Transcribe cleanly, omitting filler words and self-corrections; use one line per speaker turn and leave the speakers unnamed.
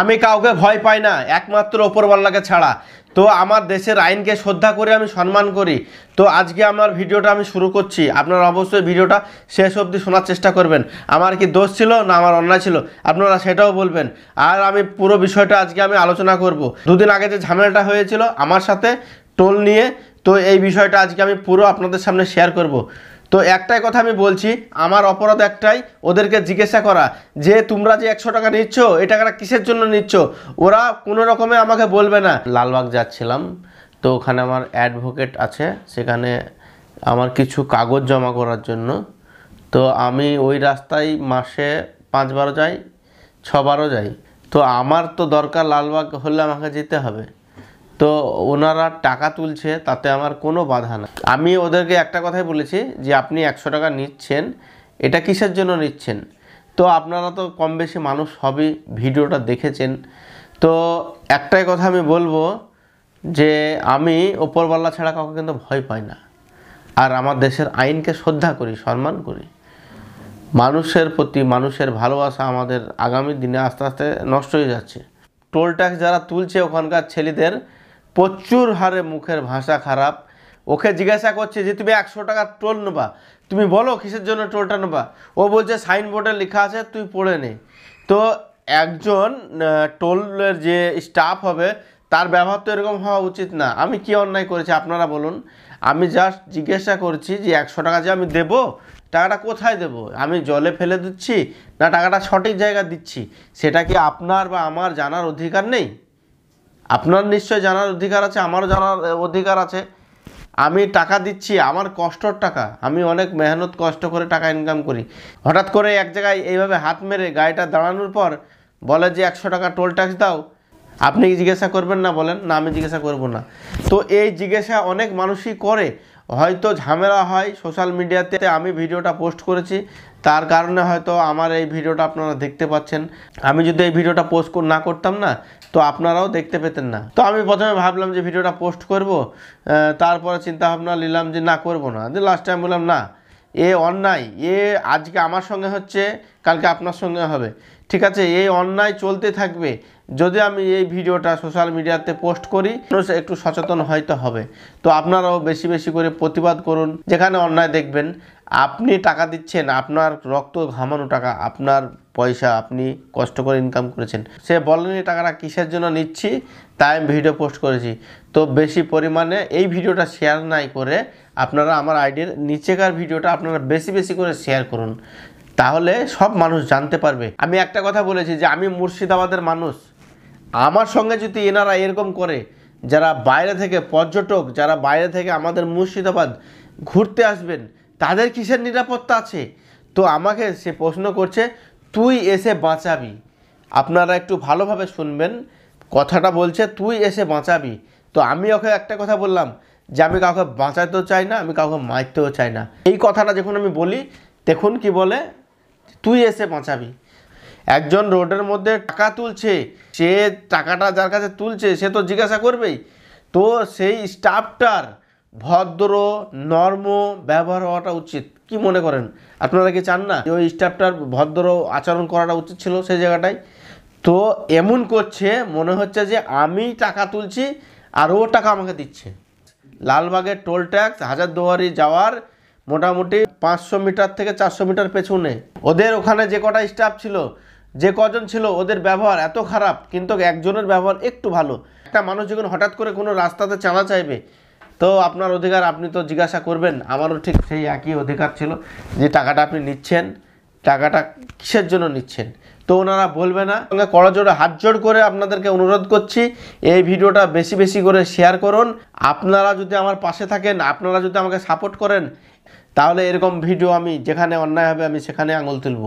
আমি কাউকে ভয় পাই না একমাত্র ওপরওয়ালাকে ছাড়া। তো আমার দেশের আইনকে শ্রদ্ধা করে আমি সম্মান করি। তো আজকে আমার ভিডিওটা আমি শুরু করছি, আপনারা অবশ্যই ভিডিওটা শেষ অবধি শোনার চেষ্টা করবেন। আমার কি দোষ ছিল না আমার অন্যায় ছিল আপনারা সেটাও বলবেন। আর আমি পুরো বিষয়টা আজকে আমি আলোচনা করব। দুদিন আগে যে ঝামেলাটা হয়েছিল আমার সাথে টোল নিয়ে, তো এই বিষয়টা আজকে আমি পুরো আপনাদের সামনে শেয়ার করব। তো একটাই কথা আমি বলছি, আমার অপরাধ একটাই, ওদেরকে জিজ্ঞাসা করা যে তোমরা যে 100 টাকা নিচ্ছ এই টাকাটা কিসের জন্য নিচ্ছ। ওরা কোনো রকমে আমাকে বলবে না। লালবাগ যাচ্ছিলাম, তো ওখানে আমার অ্যাডভোকেট আছে, সেখানে আমার কিছু কাগজ জমা করার জন্য। তো আমি ওই রাস্তায় মাসে 5-12 যাই, 6-12 যাই। তো আমার তো দরকার, লালবাগ হলে আমাকে যেতে হবে। তো ওনারা টাকা তুলছে, তাতে আমার কোনো বাধা না। আমি ওদেরকে একটা কথাই বলেছি যে আপনি 100 টাকা নিচ্ছেন, এটা কিসের জন্য নিচ্ছেন। তো আপনারা তো কম বেশি মানুষ সবই ভিডিওটা দেখেছেন। তো একটাই কথা আমি বলবো যে আমি ওপরওয়ালা ছাড়া কাউকে কিন্তু ভয় পাই না। আর আমার দেশের আইনকে শ্রদ্ধা করি, সম্মান করি। মানুষের প্রতি মানুষের ভালোবাসা আমাদের আগামী দিনে আস্তে আস্তে নষ্ট হয়ে যাচ্ছে। টোল ট্যাক্স যারা তুলছে ওখানকার ছেলেদের প্রচুর হারে মুখের ভাষা খারাপ। ওকে জিজ্ঞাসা করছে যে তুমি 100 টাকা টোল নেবা, তুমি বলো কিসের জন্য টোলটা নেবা। ও বলছে সাইনবোর্ডে লেখা আছে তুই পড়ে নে। তো একজন টোলের যে স্টাফ হবে তার ব্যবহার তো এরকম হওয়া উচিত না। আমি কি অন্যায় করেছি আপনারা বলুন। আমি জাস্ট জিজ্ঞাসা করছি যে 100 টাকা যে আমি দেবো, টাকাটা কোথায় দেবো? আমি জলে ফেলে দিচ্ছি না টাকাটা সঠিক জায়গায় দিচ্ছি, সেটা কি আপনার বা আমার জানার অধিকার নেই? আপনার নিশ্চয় জানার অধিকার আছে, আমারও জানার অধিকার আছে। আমি টাকা দিচ্ছি, আমার কষ্টর টাকা, আমি অনেক মেহনত কষ্ট করে টাকা ইনকাম করি। হঠাৎ করে এক জায়গায় এইভাবে হাত মেরে গাড়িটা দাঁড়ানোর পর বলে যে 100 টাকা টোল ট্যাক্স দাও, আপনি জিজ্ঞাসা করবেন না? বলেন না, আমি জিজ্ঞাসা করব না। তো এই জিজ্ঞাসা অনেক মানুষই করে, হয়তো ঝামেলা হয় সোশ্যাল মিডিয়াতে। আমি ভিডিওটা পোস্ট করেছি, তার কারণে হয়তো আমার এই ভিডিওটা আপনারা দেখতে পাচ্ছেন। আমি যদি এই ভিডিওটা পোস্ট না করতাম না, তো আপনারাও দেখতে পেতেন না। তো আমি প্রথমে ভাবলাম যে ভিডিওটা পোস্ট করব, তারপরে চিন্তা ভাবনা নিলাম যে না, করব না। যে লাস্ট টাইম বললাম না, এ অন্যায়, এ আজকে আমার সঙ্গে হচ্ছে কালকে আপনার সঙ্গে হবে, ঠিক আছে? এই অন্যায় চলতে থাকবে। যদি আমি এই ভিডিওটা সোশ্যাল মিডিয়াতে পোস্ট করি, মানুষ একটু সচেতন হয়তো হবে। তো আপনারাও বেশি বেশি করে প্রতিবাদ করুন। যেখানে অন্যায় দেখবেন, আপনি টাকা দিচ্ছেন, আপনার রক্ত ঘামানো টাকা, আপনার পয়সা, আপনি কষ্ট করে ইনকাম করেছেন। সে বলেনি টাকাটা কিসের জন্য নিচ্ছি, তাই আমি ভিডিও পোস্ট করেছি। তো বেশি পরিমাণে এই ভিডিওটা শেয়ার নাই করে আপনারা আমার আইডির নিচেকার ভিডিওটা আপনারা বেশি বেশি করে শেয়ার করুন, তাহলে সব মানুষ জানতে পারবে। আমি একটা কথা বলেছি যে আমি মুর্শিদাবাদের মানুষ। আমার সঙ্গে যদি এনারা এরকম করে, যারা বাইরে থেকে পর্যটক, যারা বাইরে থেকে আমাদের মুর্শিদাবাদ ঘুরতে আসবেন, তাদের কিসের নিরাপত্তা আছে? তো আমাকে সে প্রশ্ন করছে তুই এসে বাঁচাবি। আপনারা একটু ভালোভাবে শুনবেন, কথাটা বলছে তুই এসে বাঁচাবি। তো আমি ওকে একটা কথা বললাম যে আমি কাউকে বাঁচাতেও চাই না, আমি কাউকে মারতেও চাই না। এই কথাটা যখন আমি বলি, দেখুন কি বলে, তুই এসে বাঁচাবি। একজন রোডের মধ্যে টাকা তুলছে, সে টাকাটা যার কাছে তুলছে সে তো জিজ্ঞাসা করবেই। তো সেই স্টাফটার ভদ্র নর্ম ব্যবহার হওয়াটা উচিত। কি মনে করেন? আপনারা কি চান না ওই স্টাফটার ভদ্র আচরণ করাটা উচিত ছিল সেই জায়গাটায়? তো এমন করছে মনে হচ্ছে যে আমি টাকা তুলছি আর ও টাকা আমাকে দিচ্ছে। লালবাগের টোল ট্যাক্স হাজারদুয়ারি যাওয়ার মোটামুটি 500 মিটার থেকে 400 মিটার পেছনে। ওদের ওখানে যে কটা স্টাফ ছিল, যে কজন ছিল, ওদের ব্যবহার এত খারাপ, কিন্তু একজনের ব্যবহার একটু ভালো। একটা মানুষ যখন হঠাৎ করে কোনো রাস্তাতে চাঁদা চাইবে, তো আপনার অধিকার, আপনি তো জিজ্ঞাসা করবেন। আমারও ঠিক সেই একই অধিকার ছিল যে টাকাটা আপনি নিচ্ছেন, টাকাটা কিসের জন্য নিচ্ছেন। তো ওনারা বলবে না। সঙ্গে করজোড়ে হাত জোড় করে আপনাদেরকে অনুরোধ করছি, এই ভিডিওটা বেশি বেশি করে শেয়ার করুন। আপনারা যদি আমার পাশে থাকেন, আপনারা যদি আমাকে সাপোর্ট করেন, তাহলে এরকম ভিডিও আমি যেখানে অন্যায় হবে আমি সেখানে আঙুল তুলব।